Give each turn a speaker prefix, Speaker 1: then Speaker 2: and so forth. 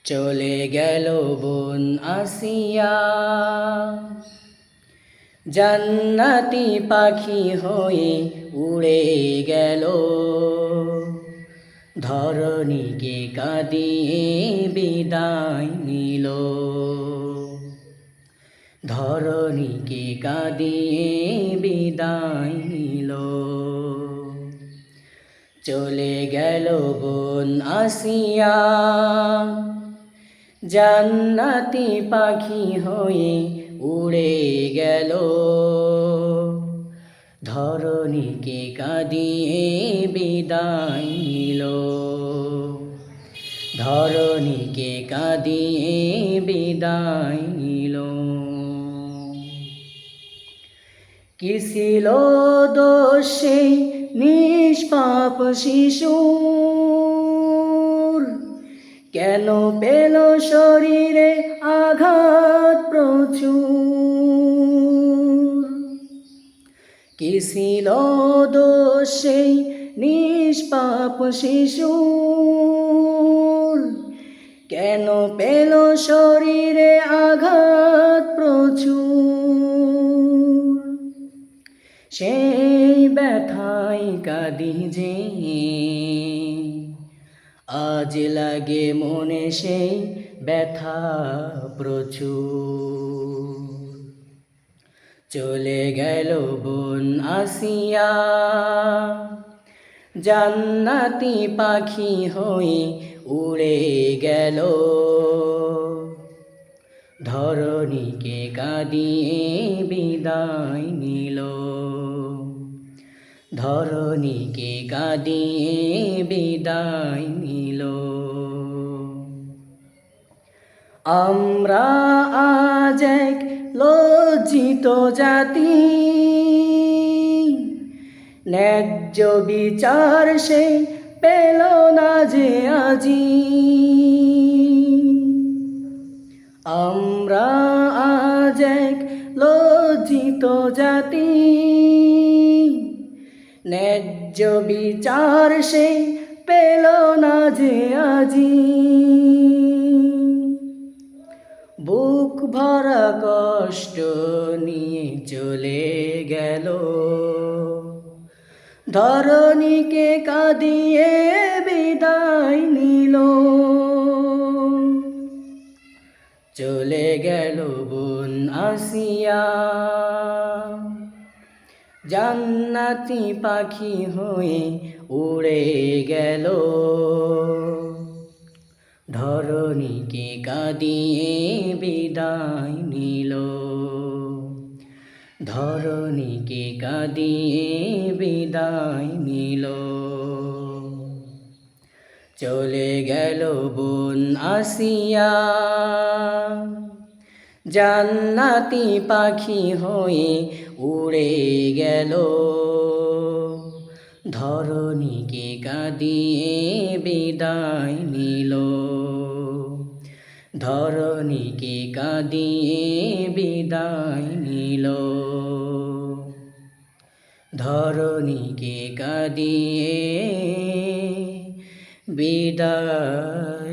Speaker 1: চলে গেল বোন আসিয়া, জান্নাতি পাখি হয়ে উড়ে গেল। ধরণীকে কাঁদিয়ে বিদায় নিল, ধরণীকে কাঁদিয়ে বিদায় নিল। চলে গেল বোন আসিয়া, জান্নাতি পাখি হয়ে উড়ে গেল। ধরণীকে কাঁদিয়ে বিদায় নিল, ধরণীকে কাঁদিয়ে বিদায় নিল। কি ছিল দোষ সেই নিষ্পাপ শিশুর, কেন পেল শরীরে আঘাত প্রচুর। কি ছিল দোষ সেই নিষ্পাপ শিশুর, কেন পেল শরীরে আঘাত প্রচুর। সেই ব্যথায় কাঁদি যে, আজ লাগে মনে সেই ব্যথা প্রচুর। চলে গেল বোন আসিয়া, জান্নাতি পাখি হয়ে উড়ে গেল। ধরণীকে কাঁদিয়ে বিদায় নিল, ধরণীকে কাঁদিয়ে বিদায় নিল। আমরা আজ এক লজ্জিত জাতি, ন্যায্য বিচার সে পেল না যে আজি। আমরা আজ এক লজ্জিত জাতি, ন্যায্য বিচার সে পেল না যে আজি। বুক ভরা কষ্ট নিয়ে চলে গেল, ধরণীকে কাঁদিয়ে বিদায় নিল। চলে গেল বোন আসিয়া, জান্নাতি পাখি হয়ে উড়ে গেল। ধরণীকে কাঁদিয়ে বিদায় নিল, ধরণীকে কাঁদিয়ে বিদায় নিল। চলে গেল বোন আসিয়া, জান্নাতি পাখি হয়ে উড়ে গেল। ধরণীকে কাঁদিয়ে বিদায় নিল, ধরণীকে কাঁদিয়ে বিদায় নিল, ধরণীকে কাঁদিয়ে বিদায়